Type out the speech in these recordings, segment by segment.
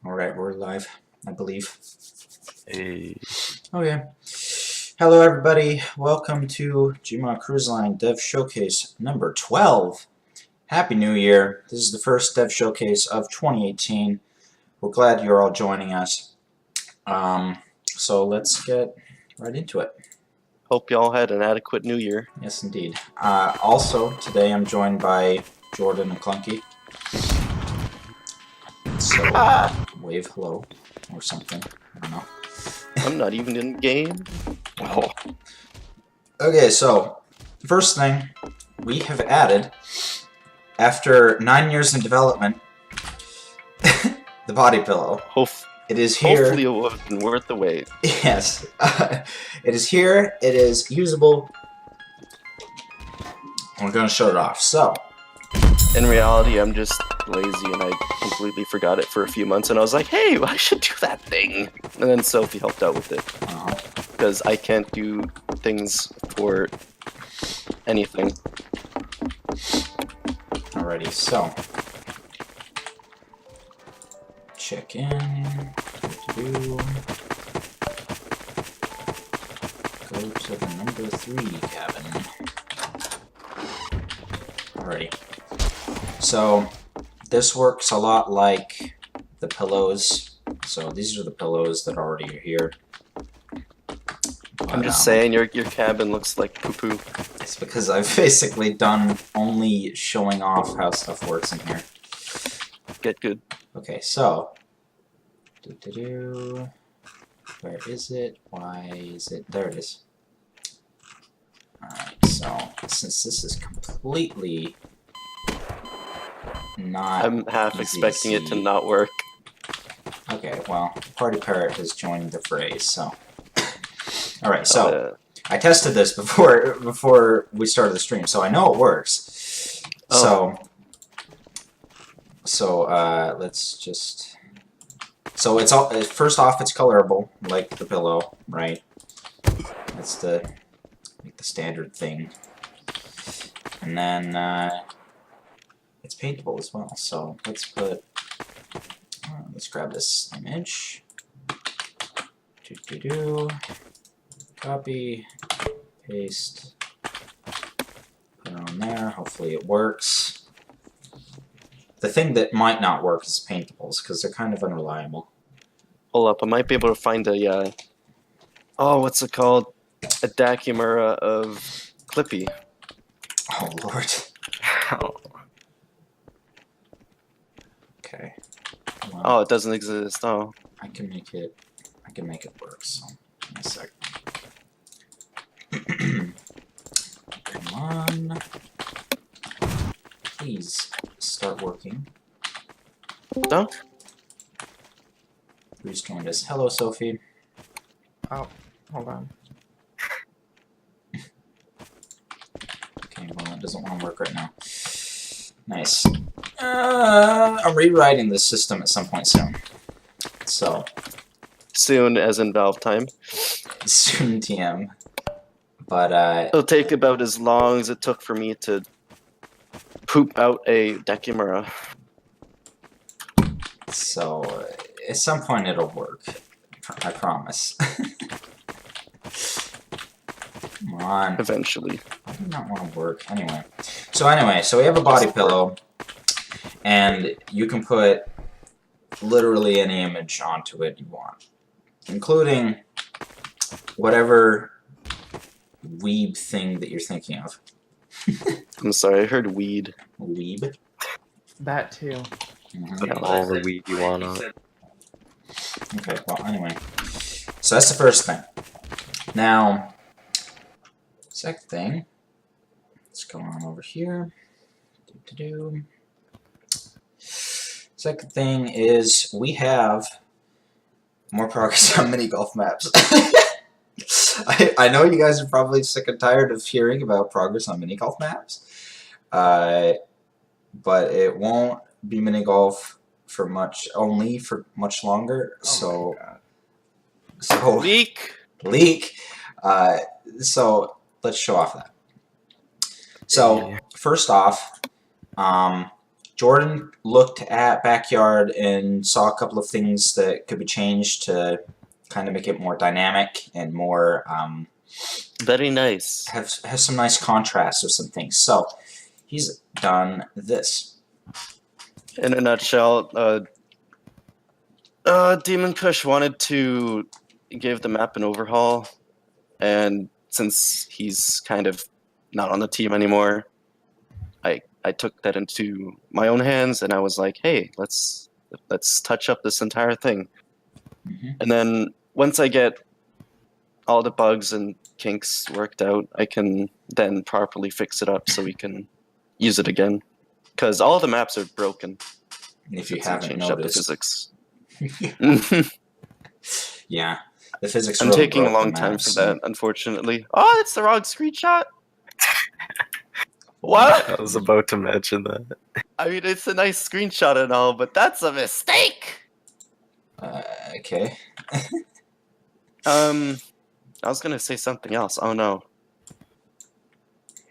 Alright, we're live, I believe. Hey. Oh yeah. Hello everybody, welcome to GMod Cruise Line Dev Showcase number 12. Happy New Year. This is the first Dev Showcase of 2018. We're glad you're all joining us. So let's get right into it. Hope y'all had an adequate New Year. Yes, indeed. Also, today I'm joined by Jordan and Clunky. So, wave hello or something. I don't know. I'm not even in the game. Oh. Okay, so first thing we have added, after 9 years in development, the body pillow. It is here. Hopefully it would have been worth the wait. Yes. It is here. It is usable. We're going to show it off. So, in reality, I'm just lazy and I completely forgot it for a few months and I was like, hey, I should do that thing. And then Sophie helped out with it. Because I can't do things for anything. Alrighty, so check in. What to do? Go to the number 3 cabin. Alrighty. So this works a lot like the pillows. So these are the pillows that already are here. I'm just saying your cabin looks like poo-poo. It's because I've basically done only showing off how stuff works in here. Get good. Okay, so where is it? Why is it? There it is. Alright, so since this is completely not I'm half expecting it to not work. Okay, well, Party Parrot has joined the fray, so alright, so I tested this before we started the stream, so I know it works. So let's just. So it's all. First off, it's colorable, like the pillow, right? That's the standard thing. And then it's paintable as well. So let's put. Let's grab this image. Copy, paste, put it on there. Hopefully it works. The thing that might not work is paintables, because they're kind of unreliable. Hold up, I might be able to find a, what's it called? A Dakumura of Clippy. Oh, Lord. Okay. Well, oh, it doesn't exist, oh. I can make it work, so give me a sec. Come on. Please start working. No? Who's joined us? Hello, Sophie. Oh, hold on. Okay, well, that doesn't want to work right now. Nice. I'm rewriting this system at some point soon. So. Soon, as in Valve time. Soon, TM. But, it'll take about as long as it took for me to poop out a Dakumura. So, at some point it'll work. I promise. Come on. Eventually. I do not want to work. Anyway. So we have a body pillow. And you can put literally any image onto it you want. Including whatever weeb thing that you're thinking of. I'm sorry, I heard weed. Weeb? That too. Mm-hmm. All the weed you want on. Okay, well, anyway. So that's the first thing. Now, second thing. Let's go on over here. Second thing is we have more progress on mini golf maps. I know you guys are probably sick and tired of hearing about progress on mini golf maps, but it won't be mini golf for much longer. Oh So leak. So let's show off that. So first off, Jordan looked at Backyard and saw a couple of things that could be changed to kind of make it more dynamic and more Very nice. have some nice contrast with some things. So he's done this. In a nutshell, Demon Kush wanted to give the map an overhaul, and since he's kind of not on the team anymore, I took that into my own hands, and I was like, hey, let's touch up this entire thing. And then once I get all the bugs and kinks worked out, I can then properly fix it up so we can use it again. Because all the maps are broken. If you Since I haven't changed up the noticed. physics. Yeah, the physics. I'm really taking a broke the long time maps. for that, unfortunately. Oh, that's the wrong screenshot. What? I was about to mention that. I mean, it's a nice screenshot and all, but that's a mistake. Okay. I was gonna say something else. Oh no.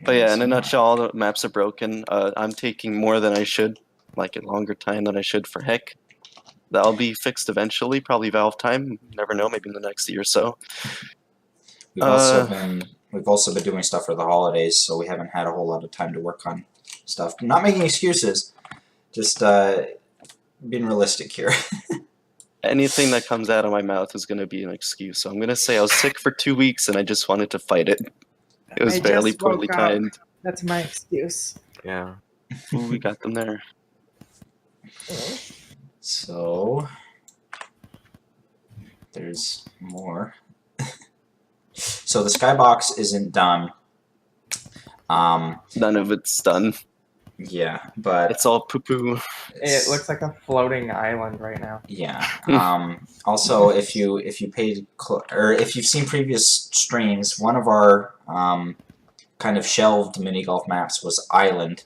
But yeah, in a nutshell, all the maps are broken. I'm taking more than I should, like a longer time than I should for heck. That'll be fixed eventually, probably Valve time. Never know, maybe in the next year or so. We've also been doing stuff for the holidays, so we haven't had a whole lot of time to work on stuff. Not making excuses, just being realistic here. Anything that comes out of my mouth is going to be an excuse. So I'm going to say I was sick for 2 weeks and I just wanted to fight it. It was I barely just woke poorly up. timed. That's my excuse. Yeah. Ooh, we got them there. So there's more. So the skybox isn't done. None of it's done. Yeah, but It's all poo-poo. It looks like a floating island right now. yeah. Also, if you've seen previous streams, one of our kind of shelved mini golf maps was Island,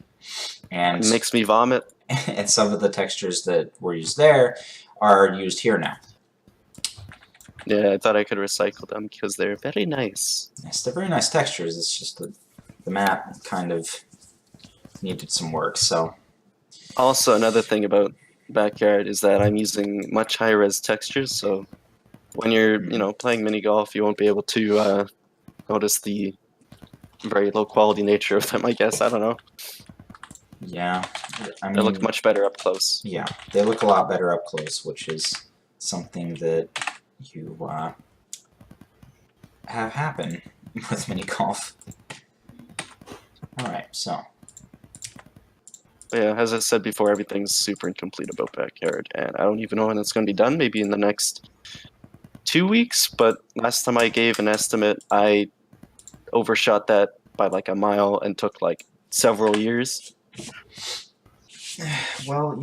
and It makes me vomit. and some of the textures that were used there are used here now. Yeah, I thought I could recycle them because they're very nice. Yes, they're very nice textures. It's just that the map kind of needed some work. So Also, another thing about Backyard is that I'm using much higher res textures, so when you're, playing mini golf, you won't be able to notice the very low quality nature of them, I guess. I don't know. yeah, I mean, They look much better up close. yeah, they look a lot better up close, which is something that you have happen with mini golf. All right, so. But yeah, as I said before, everything's super incomplete about Backyard, and I don't even know when it's going to be done. Maybe in the next 2 weeks, but last time I gave an estimate, I overshot that by like a mile and took like several years. Well,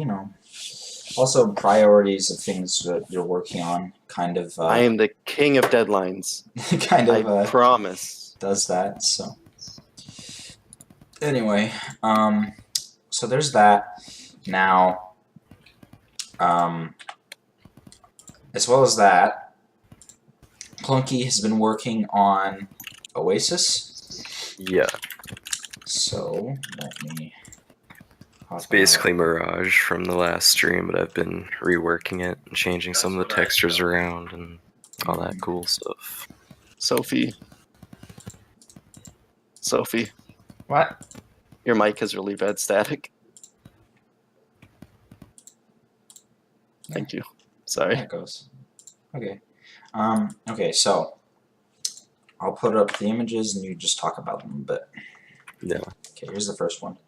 also priorities of things that you're working on kind of I am the king of deadlines. kind I of promise. does that. So anyway, so there's that. Now, as well as that, Clunky has been working on Oasis. Yeah. So let me. It's basically Mirage from the last stream, but I've been reworking it and changing some of the textures around and all that cool stuff. Sophie. What? Your mic has really bad static. Thank you. Sorry. There it goes. Okay. Okay, so I'll put up the images and you just talk about them a bit. Yeah. Okay, here's the first one.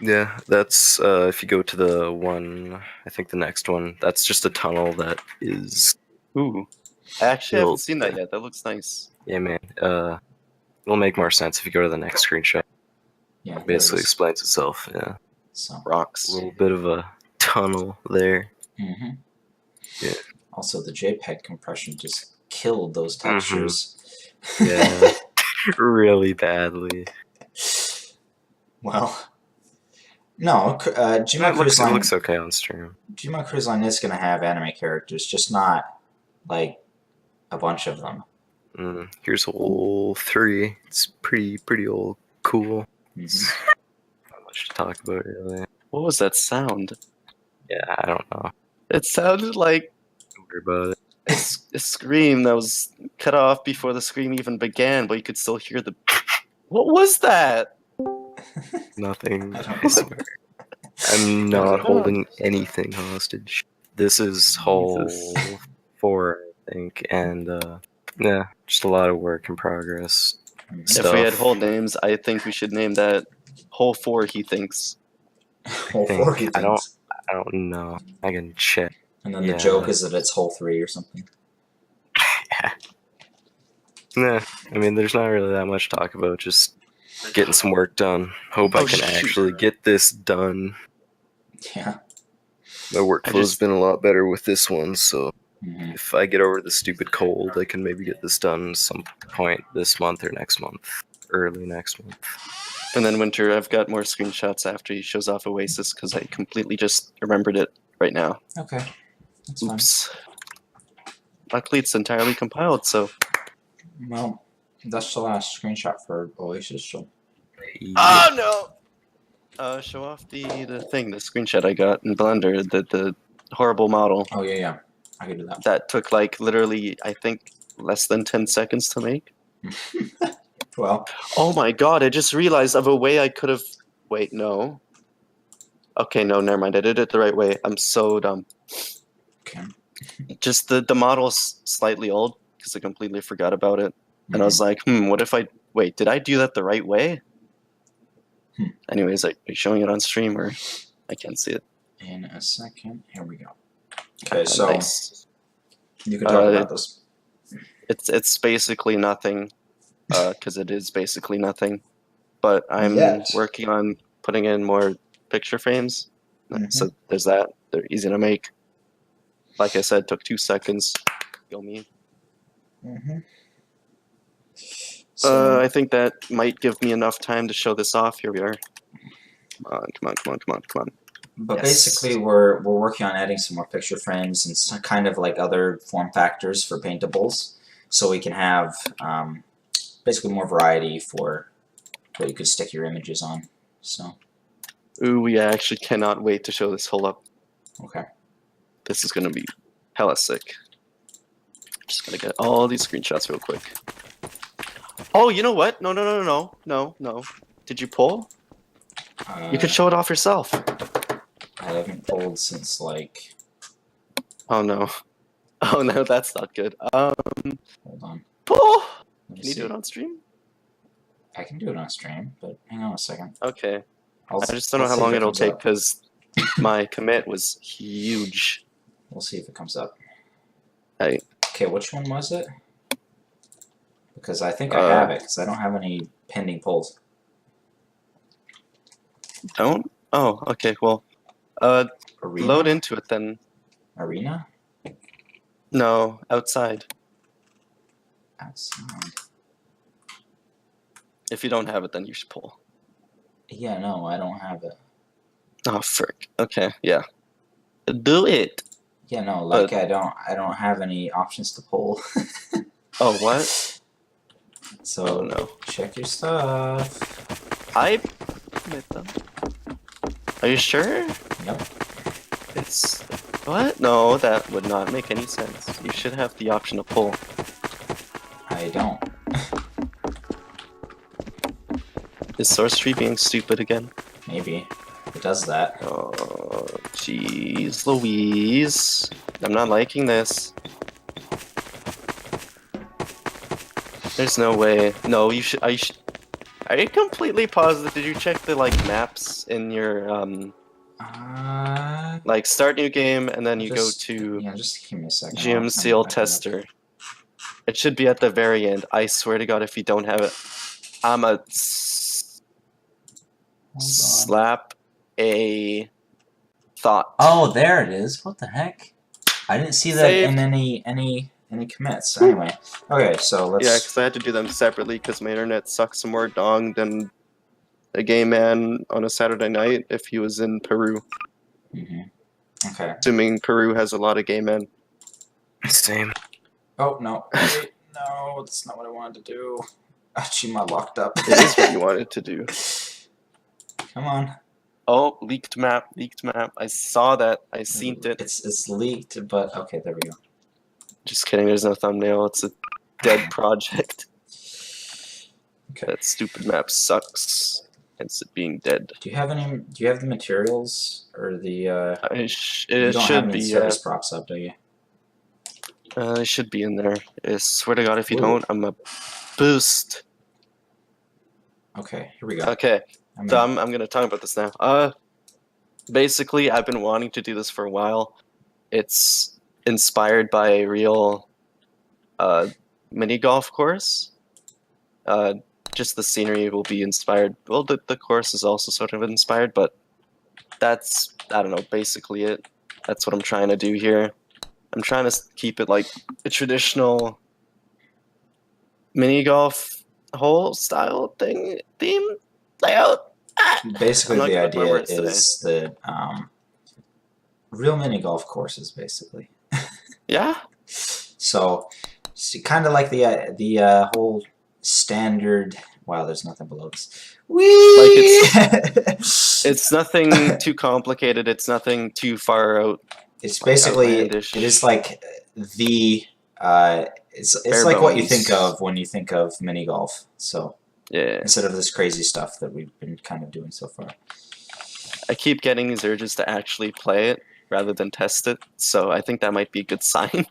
Yeah, that's if you go to the one, I think the next one, that's just a tunnel that is. Ooh. I actually Well, haven't seen that yet. That looks nice. Yeah, man. It'll make more sense if you go to the next screenshot. Yeah, It basically explains itself. Yeah. So. Rocks. A little bit of a tunnel there. Mm-hmm. Yeah. Also, the JPEG compression just killed those textures. Yeah. Really badly. Well, no, GMod Cruise It Line. looks okay on stream. GMod Cruise Line is going to have anime characters, just not like a bunch of them. Here's a whole 3. It's pretty old, cool. Mhm. Not much to talk about, really. What was that sound? Yeah, I don't know. It sounded like Don't worry about it. a scream that was cut off before the scream even began, but you could still hear the. What was that? Nothing. I don't I swear. I'm Okay. not holding anything hostage. This is hole 4, I think, and yeah, just a lot of work in progress. Mhm. If we had Stuff. whole names, I think we should name that Hole 4 He Thinks. Hole think- 4 he I don't- thinks. I don't know. I can check. And then the Yeah. joke is that it's hole 3 or something. Nah, I mean, there's not really that much to talk about. Just getting some work done. Hope I Oh, can shoot. actually get this done. Yeah. My workflow's been a lot better with this one, so hmm if I get over the stupid cold, I can maybe get this done some point this month or next month. Early next month. And then Winter, I've got more screenshots after he shows off Oasis because I completely just remembered it right now. Okay. That's fine. Oops. Luckily, it's entirely compiled, so. Well, that's the last screenshot for Oasis, so. Yeah. Oh no! Show off the thing, the screenshot I got in Blender, the horrible model Oh, yeah. I can do that. that took like literally, I think, less than 10 seconds to make. Well, Oh my god, I just realized of a way I could have. Wait, no. Okay, no, never mind. I did it the right way. I'm so dumb. okay. Just the model's slightly old because I completely forgot about it. And I was like, what if I. Wait, did I do that the right way? Anyways, are you showing it on stream or I can't see it? In a second. Here we go. Okay, so Nice. you can talk about this. It's basically nothing, because it is basically nothing. But I'm Yet. working on putting in more picture frames. So there's that. They're easy to make. Like I said, took 2 seconds. Go me. So, I think that might give me enough time to show this off. Here we are. Come on. but yes. basically, we're working on adding some more picture frames and some kind of like other form factors for paintables, so we can have basically more variety for what you could stick your images on. So, Ooh, we actually cannot wait to show this. Hold up. okay. This is gonna be hella sick. Just gonna get all these screenshots real quick. Oh, you know what? No. Did you pull? You could show it off yourself. I haven't pulled since like. Oh no. Oh no, that's not good. Hold on. Pull! Let me Can you see. do it on stream? I can do it on stream, but hang on a second. Okay. I'll I just don't know I'll how see if long it it'll comes take up. because my commit was huge. We'll see if it comes up. Hey. Okay, which one was it? Because I think I have it, because I don't have any pending polls. Don't? Oh, okay, well. Arena? Load into it then. Arena? No, outside. Outside. If you don't have it, then you should pull. Yeah, no, I don't have it. Oh, frick. Okay, yeah. Do it! Yeah, no, like I don't have any options to pull. Oh, what? So Oh, no. check your stuff. I commit them. Are you sure? Yep. It's... What? No, that would not make any sense. You should have the option to pull. I don't. Is Source Tree being stupid again? Maybe. It does that. Oh, jeez Louise. I'm not liking this. There's no way. No, you should... Are you completely positive? Did you check the, like, maps in your, like, start new game, and then you go to Yeah, just give me a second. GMCL tester. It should be at the very end. I swear to God, if you don't have it, I'm a slap a thought. Oh, there it is. What the heck? I didn't see that Saved. in any commits. Anyway, okay, so let's. Yeah, because I had to do them separately because my internet sucks some more dong than a gay man on a Saturday night if he was in Peru. Okay. Assuming Peru has a lot of gay men. Same. Oh no! Wait, no, that's not what I wanted to do. Gmod locked up. It is what you wanted to do. Come on. Oh, leaked map, leaked map. I saw that. I seen it. It's leaked, but okay, there we go. Just kidding. There's no thumbnail. It's a dead project. Okay. That stupid map sucks. Hence it being dead. Do you have the materials or the? You It don't should have any be. service props up, do you? It should be in there. I swear to God, if you Ooh. don't, I'm a boost. Okay, here we go. Okay, I'm so in. I'm gonna talk about this now. Basically, I've been wanting to do this for a while. It's inspired by a real mini golf course. Just the scenery will be inspired. Well, the course is also sort of inspired, but that's, I don't know, basically it. That's what I'm trying to do here. I'm trying to keep it like a traditional mini golf hole style theme layout. Basically, I'm not the good with my idea words today. is that real mini golf courses, basically. Yeah. So kind of like the whole standard. Wow, there's nothing below this. Whee! It's nothing too complicated. It's nothing too far out. It's basically outlandish. it is like the it's Bare like what you bones. think of when you think of mini golf. So Yeah. instead of this crazy stuff that we've been kind of doing so far. I keep getting these urges to actually play it rather than test it, so I think that might be a good sign.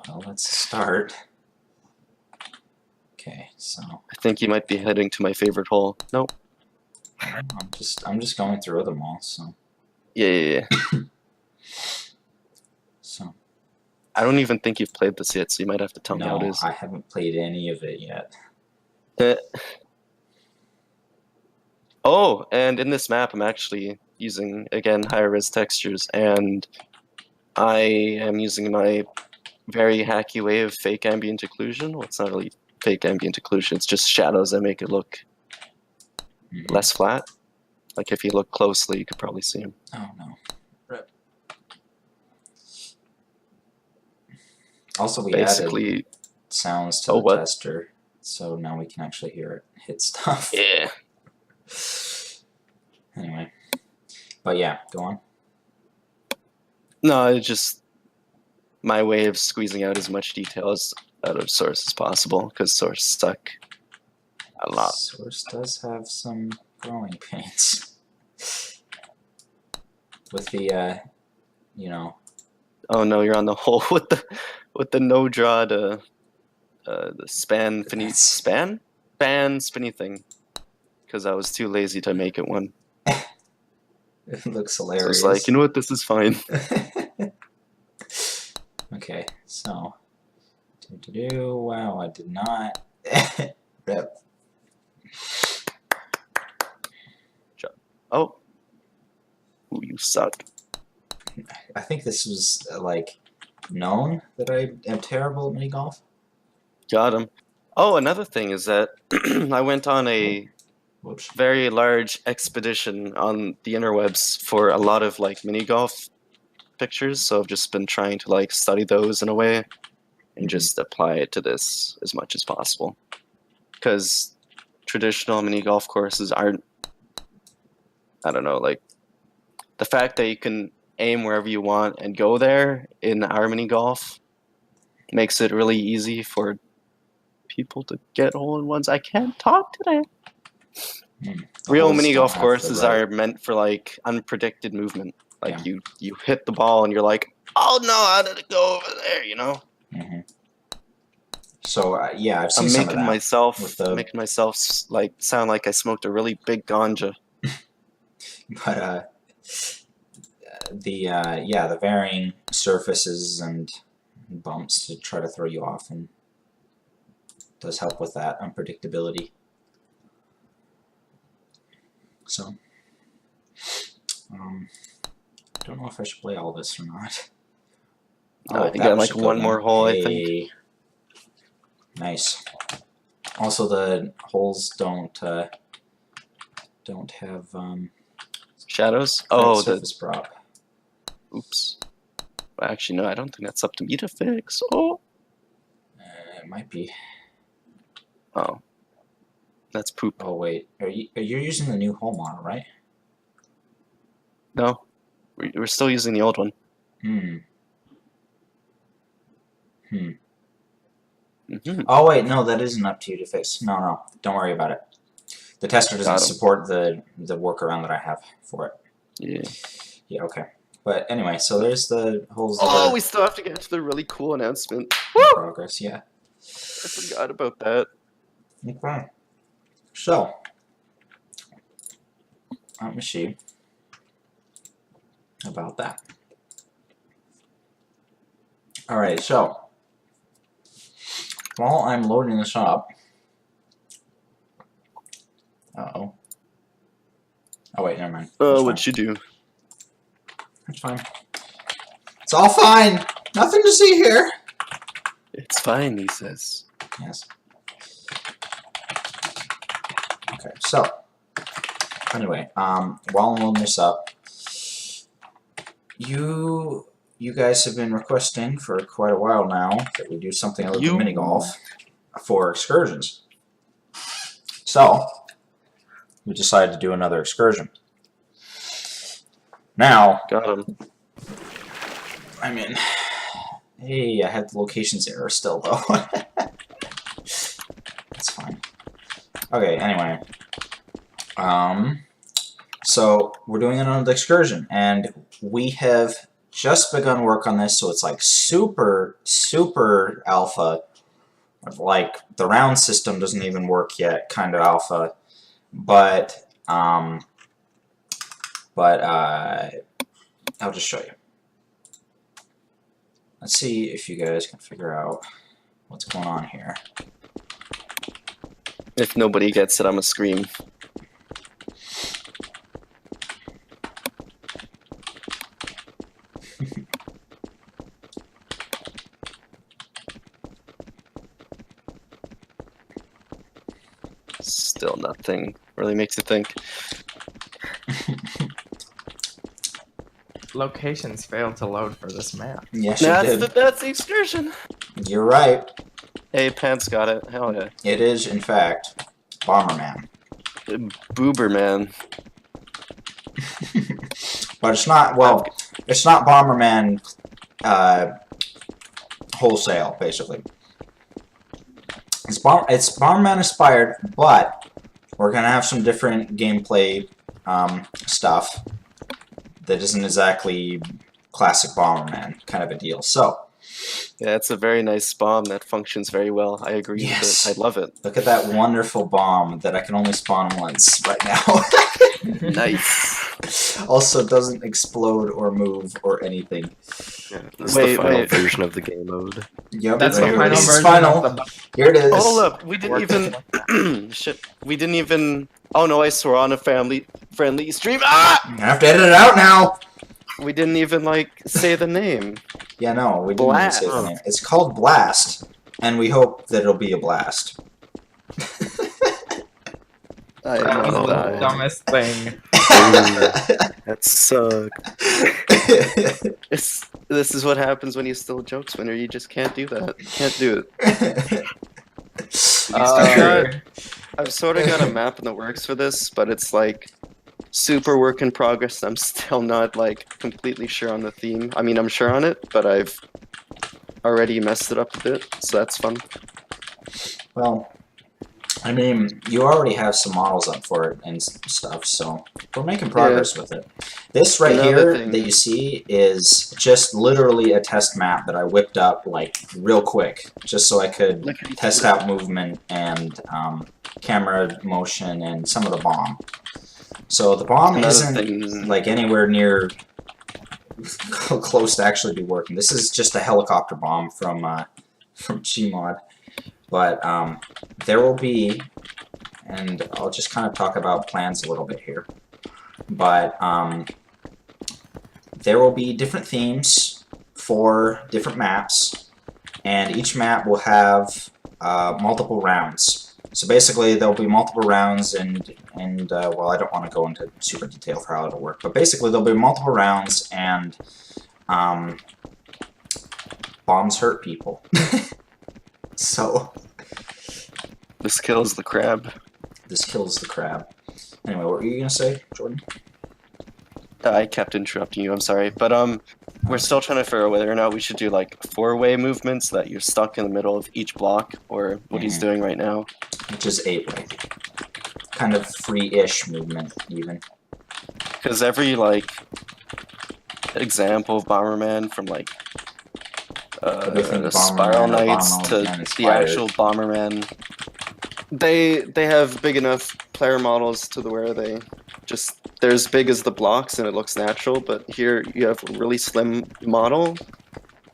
Well, let's start. Okay, so I think you might be heading to my favorite hole. Nope. I'm just going through them all. So Yeah. so I don't even think you've played this yet, so you might have to tell me how it no, is. I haven't played any of it yet. Oh, and in this map, I'm actually using, again, higher res textures, and I am using my very hacky way of fake ambient occlusion. Well, it's not really fake ambient occlusion, it's just shadows that make it look less flat. Like if you look closely, you could probably see them. Oh no. Rip. Also, we Basically, added sounds to the tester, so now we can actually hear it hit stuff. Yeah. Anyway, but yeah, go on. No, it's just my way of squeezing out as much detail out of Source as possible, because Source suck a lot. Source does have some growing pains. With the, you know. Oh no, you're on the hole with the no draw to the span spinny thing, because I was too lazy to make it one. It looks So hilarious. it's like, you know what, this is fine. Okay, so wow, I did not. Rip. Oh, ooh, you suck. I think this was like known that I am terrible at mini golf. Got him. Oh, another thing is that I went on a very large expedition on the interwebs for a lot of like mini golf pictures, so I've just been trying to like study those in a way and just apply it to this as much as possible, because traditional mini golf courses aren't, I don't know, like the fact that you can aim wherever you want and go there in our mini golf makes it really easy for people to get hole-in-ones. I can't talk today. Real mini golf courses are meant for like unpredicted movement. Like you hit the ball and you're like, oh no, how did it go over there? You know. So yeah, I've seen I'm some making of that making myself like sound like I smoked a really big ganja. But the varying surfaces and bumps to try to throw you off and does help with that unpredictability. So, don't know if I should play all this or not. Oh, you got like one more hole, I think. Nice. Also, the holes don't have shadows. Oh, surface prop. Oops. Well, actually, no, I don't think that's up to me to fix. Oh, it might be. Oh, That's poop. Oh wait, you're using the new hull model, right? No, we're still using the old one. Hmm. Mhm. Oh wait, no, that isn't up to you to fix. No, don't worry about it. The tester doesn't Got 'em. support the workaround that I have for it. Yeah. Yeah, okay. But anyway, so there's the holes that Oh, are we still have to get to the really cool announcement. in progress. Yeah. I forgot about that. Okay. So, let me see about that. All right, so while I'm loading this up, oh wait, never mind. Oh, It's what'd you do? It's fine. It's all fine. Nothing to see here. It's fine, he says. Yes. Okay, so anyway, while I'm loading this up, you guys have been requesting for quite a while now that we do something other than mini golf for excursions. So we decided to do another excursion. Now, Got him. I mean, hey, I had the locations error still though. That's fine. Okay, anyway. So we're doing another excursion, and we have just begun work on this, so it's like super alpha. Like the round system doesn't even work yet, kind of alpha. But I'll just show you. Let's see if you guys can figure out what's going on here. If nobody gets it, I'm gonna scream. Still nothing really makes you think. Locations failed to load for this map. Yes, you did. That's the excursion. You're right. Hey, Pants got it. Hell yeah. It is, in fact, Bomberman. Booberman. But it's not, well, it's not Bomberman wholesale, basically. It's Bomberman inspired, but we're going to have some different gameplay stuff that isn't exactly classic Bomberman kind of a deal. So, Yeah, it's a very nice bomb that functions very well. I agree Yes. with it. I love it. look at that wonderful bomb that I can only spawn once right now. Nice. Also doesn't explode or move or anything. Yeah, this is Wait, the final wait. version of the game mode. Yep, That's the here it final is. version Final. of the Here it is. Hold up. We didn't even... Shit. We didn't even... Oh no, I swore on a family-friendly stream. Ah! I have to edit it out now. We didn't even, like, say the name. Yeah, no, we didn't even say the Blast. name. It's called Blast, and we hope that it'll be a blast. I That was love the that. dumbest thing. That sucked. This is what happens when you steal jokes, Winner. You just can't do that. You can't do it. I've sort of got a map in the works for this, but it's like super work in progress. I'm still not like completely sure on the theme. I mean, I'm sure on it, but I've already messed it up a bit, so that's fun. Well, I mean, you already have some models up for it and stuff, so we're making progress with it. This right Another here thing. that you see is just literally a test map that I whipped up like real quick, just so I could Lickety test split. out movement and camera motion and some of the bomb. So the bomb Another isn't thing. like anywhere near close to actually be working. This is just a helicopter bomb from GMod. But there will be, and I'll just kind of talk about plans a little bit here, but there will be different themes for different maps, and each map will have multiple rounds. So basically there'll be multiple rounds, and well, I don't want to go into super detail for how it'll work, but basically there'll be multiple rounds, and bombs hurt people. So This kills the crab. this kills the crab. Anyway, what were you gonna say, Jordan? I kept interrupting you. I'm sorry, but we're still trying to figure out whether or not we should do like four-way movements that you're stuck in the middle of each block, or what he's doing right now. Which is 8-way. Kind of free-ish movement, even. Because every like example of Bomberman, from like Everything Spiral Bomberman or Knights Bomberman to the inspired. actual Bomberman, they have big enough player models to the where they're as big as the blocks and it looks natural. But here you have a really slim model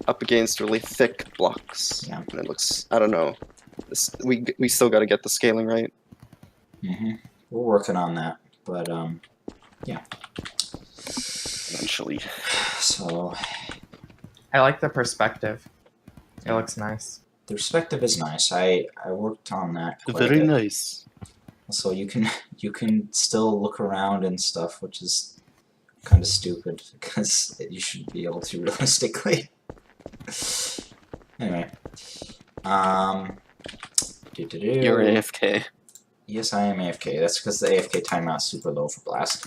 up against really thick blocks, Yeah. and it looks, I don't know. We still got to get the scaling right. We're working on that, but yeah. Eventually. So I like the perspective. It looks nice. the perspective is nice. I worked on that quite a Very bit. nice. So you can still look around and stuff, which is kind of stupid because you should be able to realistically. Anyway, You're AFK. Yes, I am AFK. That's because the AFK timeout's super low for Blast.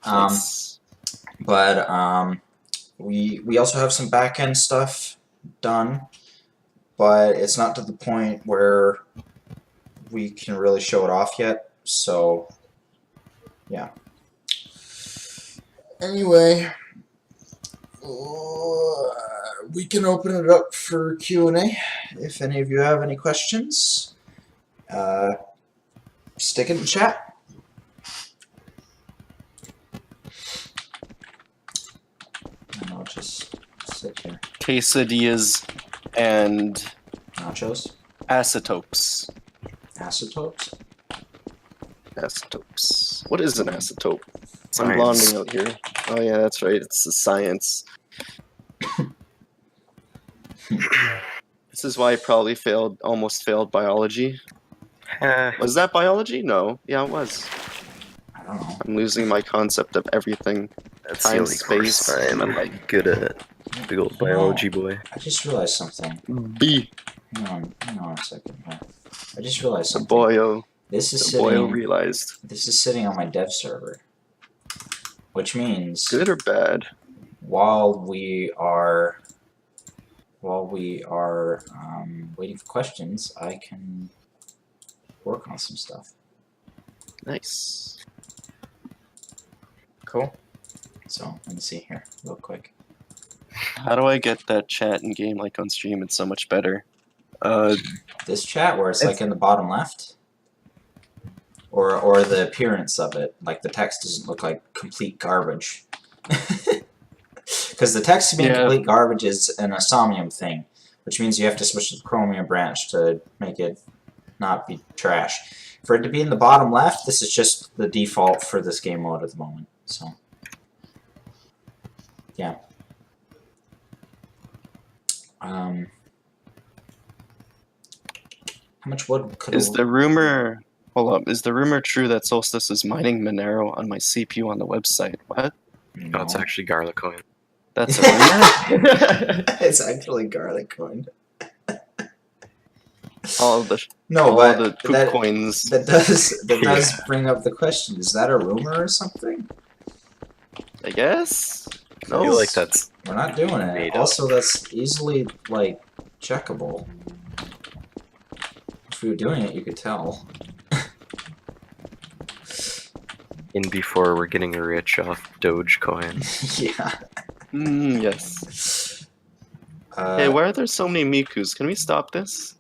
Nice. But we also have some back end stuff done, but it's not to the point where we can really show it off yet. So yeah. Anyway, we can open it up for Q&A if any of you have any questions. Stick it in the chat. And I'll just sit here. Quesadillas and Nachos? acetopes. Acetopes? Acetopes. What is an acetope? I'm Science. blonding out here. Oh yeah, that's right. It's the science. This is why I probably almost failed biology. Was that biology? No. Yeah, it was. I don't know. I'm losing my concept of everything. That's Time, the only course space, I'm and, like- good at. Big old biology boy. I just realized something. B. Hang on a second here. I just realized The something. boyo. This is The boyo sitting. realized. This is sitting on my dev server, which means Good or bad? while we are waiting for questions, I can work on some stuff. Nice. Cool. So let me see here real quick. How do I get that chat in game like on stream? It's so much better. This chat where it's like in the bottom left, or the appearance of it, like the text doesn't look like complete garbage. Because the text being complete garbage is an Osamium thing, which means you have to switch to the Chromium branch to make it not be trash. For it to be in the bottom left, this is just the default for this game mode at the moment. So yeah. How much wood could Is the rumor... Hold up. Is the rumor true that Solstice is mining Monero on my CPU on the website? What? No, it's actually garlic coin. That's a rumor? It's actually garlic coin. all the but poop that, coins. that does bring up the question: is that a rumor or something? I guess? I feel like that's We're not doing it. made up. Also, that's easily like checkable. If we were doing it, you could tell. in before we're getting rich off Dogecoin. Yeah. Yes. Hey, why are there so many Mikus? Can we stop this?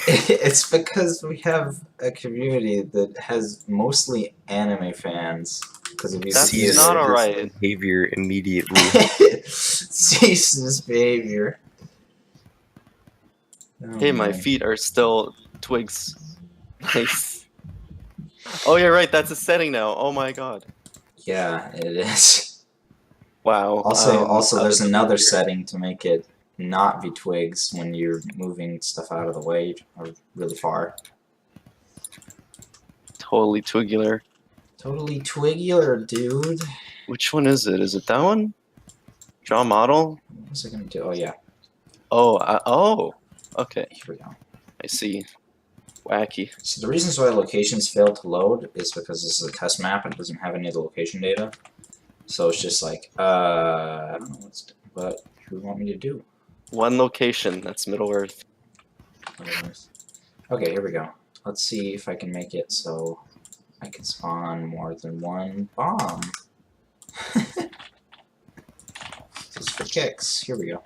It's because we have a community that has mostly anime fans. Because if you That's see not alright. Behavior immediately. cease this behavior. Oh, Hey, my man. feet are still twigs. Nice. Oh, yeah, right. That's a setting now. Oh my god. Yeah, it is. Wow. Also, there's another setting to make it not be twigs when you're moving stuff out of the way or really far. Totally twigular. Totally twigular, dude. Which one is it? Is it that one? Draw model? What was I gonna do? Oh yeah, Oh, oh. Okay. here we go. I see. Wacky. So the reasons why locations fail to load is because this is a test map and it doesn't have any of the location data. So it's just like, I don't know what do you want me to do? One location. That's Middle Earth. Okay, here we go. Let's see if I can make it so I can spawn more than one bomb. Just for kicks. Here we go.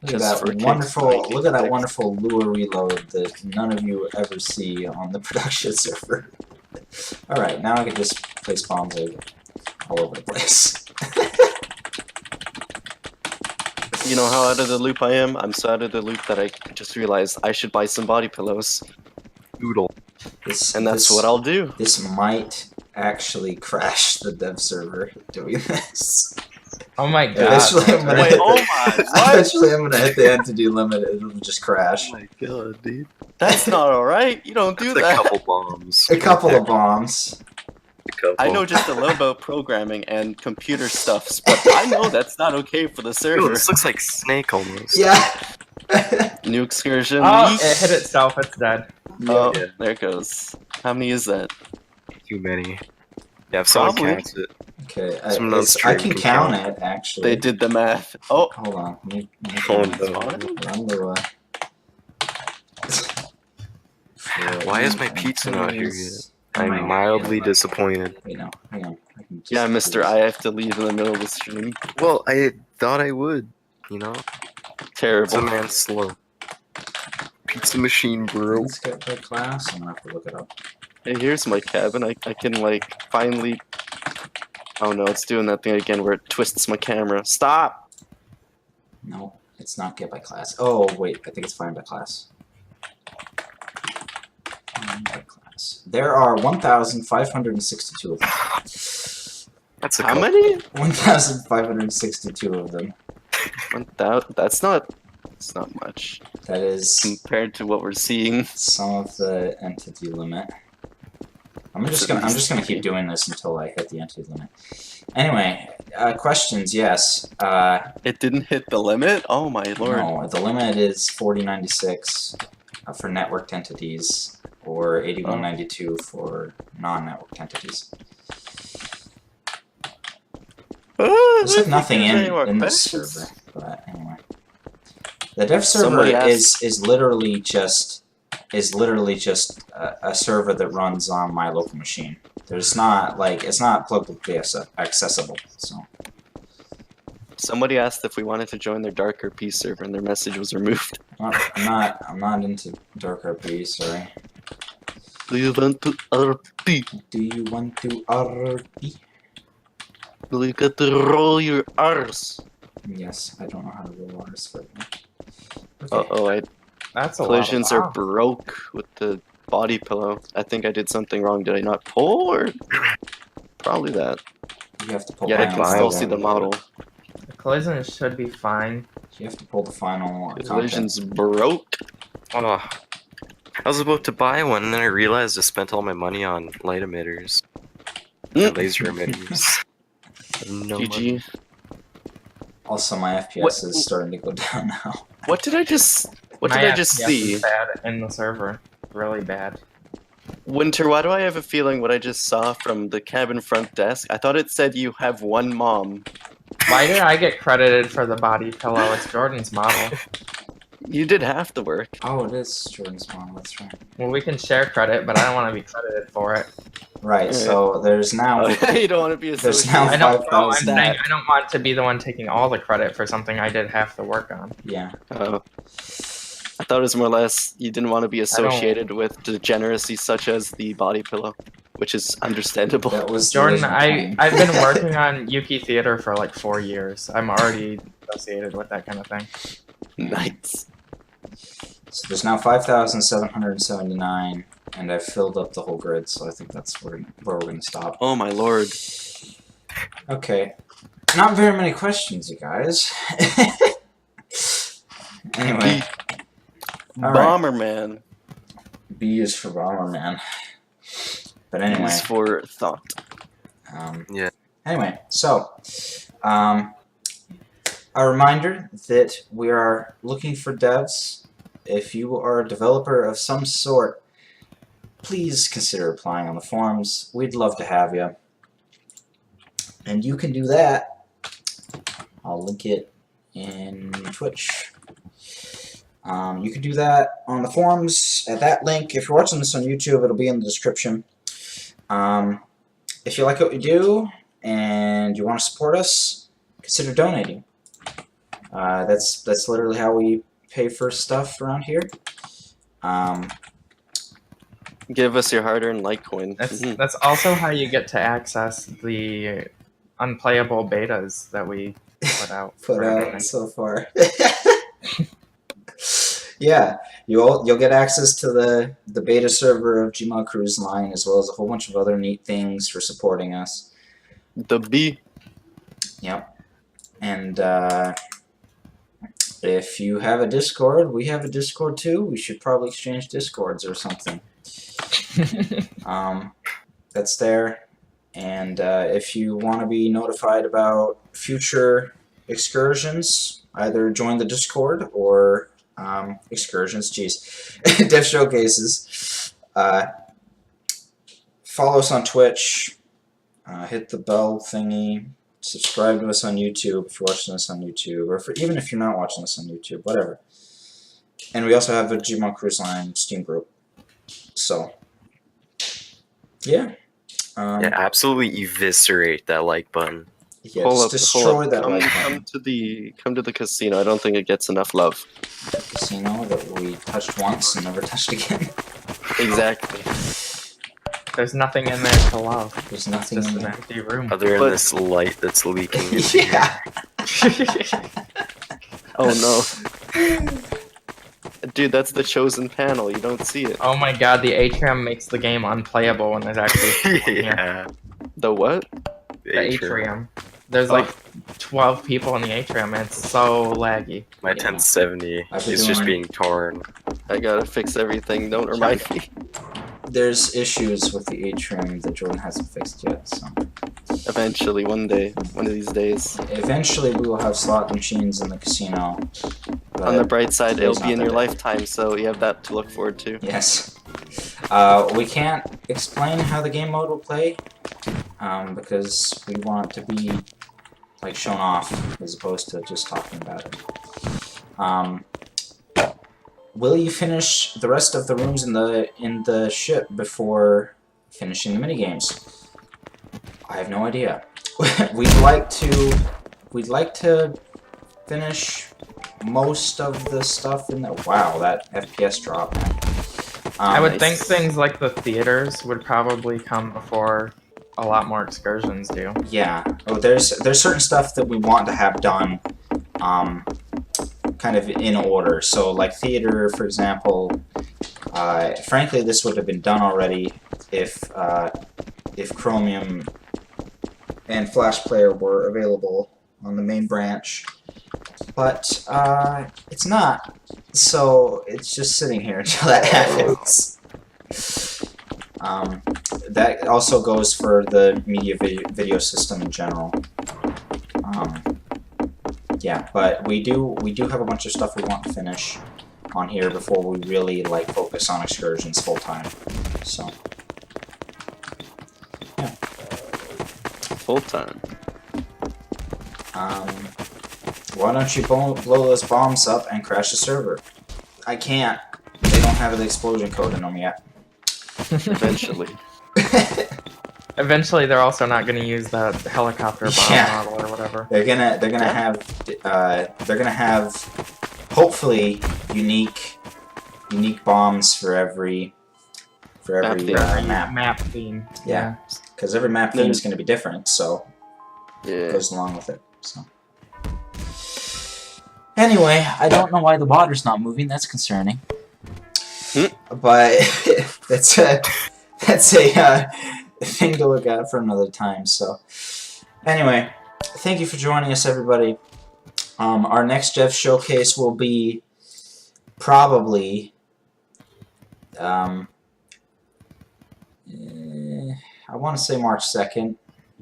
Look at that wonderful lure reload that none of you ever see on the production server. Alright, now I can just place bombs all over the place. You know how out of the loop I am? I'm so out of the loop that I just realized I should buy some body pillows. Doodle. And that's what I'll do. This might actually crash the dev server doing this. Oh my god. Eventually I'm gonna Wait, hit oh the, my, what? eventually I'm gonna hit the entity limit and it'll just crash. Oh my god, dude. That's not alright. You don't do That's that. a couple bombs. A couple of bombs. A couple. I know just a little about programming and computer stuffs, but I know that's not okay for the Dude, server. this looks like Snake almost. Yeah. New excursion. Oh, leak. it hit itself. It's dead. Oh, Yeah. there it goes. How many is that? Too many. Yeah, if someone Probably. counts it. Okay, Someone on I stream can can count count. it actually. They did the math. Oh, Hold on. Let me Oh count it. no. Run the Why is my pizza not here yet? Oh my I'm mildly disappointed. Wait, no. Hang on. I can just yeah, do mister, this. I have to leave in the middle of the stream. Well, I thought I would, you know? Terrible. Pizza man slow. Pizza machine, bro. Let's get the class. I'm gonna have to look it up. Hey, here's my cabin. I can, like, finally... Oh no, it's doing that thing again where it twists my camera. Stop! No, it's not get by class. Oh, wait. I think it's find by class. Find by class. There are 1,562 of them. That's a How couple. many? 1,562 of them. 1,000? That's not much That is compared to what we're seeing. some of the entity limit. I'm just gonna keep doing this until I hit the entity limit. Anyway, questions? Yes. It didn't hit the limit? Oh my lord. No, the limit is 4096 for networked entities, or 8192 for non-networked entities. There's like nothing in this server, but anyway. The dev server Somebody asked- is literally just a server that runs on my local machine. There's not like it's not publicly accessible. So Somebody asked if we wanted to join their Dark RP server and their message was removed. I'm not into dark RP. Sorry. Do you want to RP? Do you want to RP? You got to roll your R's. Yes, I don't know how to roll R's for that. Uh-oh, That's a collisions lot. are broke with the body pillow. I think I did something wrong. Did I not pull or? Probably that. You have to pull. Yeah, I final can still one. see the model. The collisions should be fine. You have to pull the final. Collisions broke. Oh, I was about to buy one, and then I realized I spent all my money on light emitters. And laser emitters. No money. GG. Also, my FPS What- is starting to go down now. What did I just My FPS see? is bad in the server. Really bad. Winter, why do I have a feeling what I just saw from the cabin front desk? I thought it said you have one mom. Why did I get credited for the body pillow? It's Jordan's model. You did half the work. Oh, it is Jordan's mom. That's right. Well, we can share credit, but I don't want to be credited for it. Right. Alright. So there's now. You don't want to be There's now associated. I don't. No, I'm 5,000. saying I don't want to be the one taking all the credit for something I did half the work on. Yeah. Oh. I thought it was more or less you didn't want to be associated with degeneracy such as the body pillow, which is understandable. That was the Jordan, original plan. I've been working on Yuki Theater for like 4 years. I'm already associated with that kind of thing. Nice. So there's now 5,779, and I've filled up the whole grid. So I think that's where we're gonna stop. Oh my lord. Okay. Not very many questions, you guys. Anyway. All right. Bomberman B is for Bomberman. But anyway. is for thought. Yeah. Anyway, so a reminder that we are looking for devs if you are a developer of some sort, please consider applying on the forums. We'd love to have you. And you can do that. I'll link it in Twitch. You can do that on the forums at that link. If you're watching this on YouTube, it'll be in the description. If you like what we do and you want to support us, consider donating. That's literally how we pay for stuff around here. Give us your hard-earned Litecoin. That's also how you get to access the unplayable betas that we put out. Put out so far. Yeah, you'll get access to the beta server of GMod Cruise Line, as well as a whole bunch of other neat things for supporting us. The B. Yep. And if you have a Discord, we have a Discord too. We should probably exchange Discords or something. That's there. And if you want to be notified about future excursions, either join the Discord or excursions, dev showcases. Follow us on Twitch. Hit the bell thingy. Subscribe to us on YouTube if you're watching us on YouTube, or even if you're not watching us on YouTube, whatever. And we also have a GMod Cruise Line Steam group. So, yeah. Yeah, absolutely eviscerate that like button. Yeah, just destroy that like button. Come to the casino. I don't think it gets enough love. Casino that we touched once and never touched again. Exactly. There's nothing in there to love. There's nothing It's just in an there. empty room. Other than this light that's leaking into Yeah. Oh no. Dude, that's the chosen panel. You don't see it. Oh my god, the atrium makes the game unplayable when there's actually people in here. Yeah. The what? The atrium. There's like 12 people in the atrium, and it's so laggy. My 1070 I've been is just doing- being torn. I gotta fix everything. Don't remind me. There's issues with the atrium that Jordan hasn't fixed yet, so. Eventually, one day, one of these days. Eventually we will have slot machines in the casino. On the bright side, today's it'll be in not your the day. lifetime, so you have that to look forward to. Yes. We can't explain how the game mode will play, because we want it to be like shown off as opposed to just talking about it. Will you finish the rest of the rooms in the ship before finishing the minigames? I have no idea. We'd like to finish most of the stuff in the. Wow, that FPS drop. I would think things like the theaters would probably come before a lot more excursions do. Yeah. Oh, there's certain stuff that we want to have done, kind of in order. So, like theater, for example. Frankly, this would have been done already if Chromium and Flash Player were available on the main branch, but it's not. So it's just sitting here until that happens. That also goes for the media video system in general. Yeah, but we do have a bunch of stuff we want to finish on here before we really like focus on excursions full time. So yeah. Full time. Why don't you blow those bombs up and crash the server? I can't. They don't have the explosion code in them yet. Eventually. Eventually, they're also not going to use the helicopter bomb Yeah. model or whatever. They're gonna have hopefully unique bombs for every map. Map theme. Yeah, because every map theme is going to be different, so it Yeah. goes along with it. So anyway, I don't know why the water's not moving. That's concerning. But that's a thing to look at for another time. So anyway, thank you for joining us, everybody. Our next Dev Showcase will be probably I want to say March 2nd,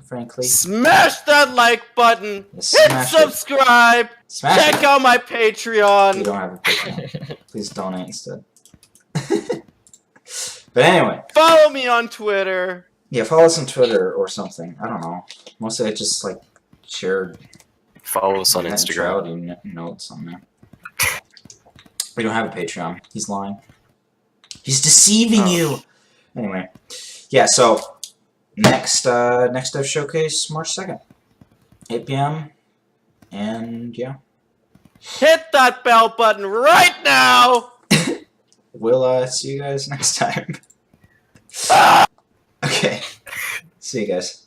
frankly. Smash that like button. Yes, Hit smash it. subscribe. Smash Check it. out my We Patreon. don't have a Patreon. Please donate instead. But anyway. Follow me on Twitter. Yeah, follow us on Twitter or something. I don't know. Mostly I just like share Follow us on net Instagram. neutrality notes on there. We don't have a Patreon. He's lying. He's deceiving you. Anyway, yeah. So next Dev Showcase March 2nd, 8 p.m. And yeah, Hit that bell button right now. we'll see you guys next time. Okay, see you guys.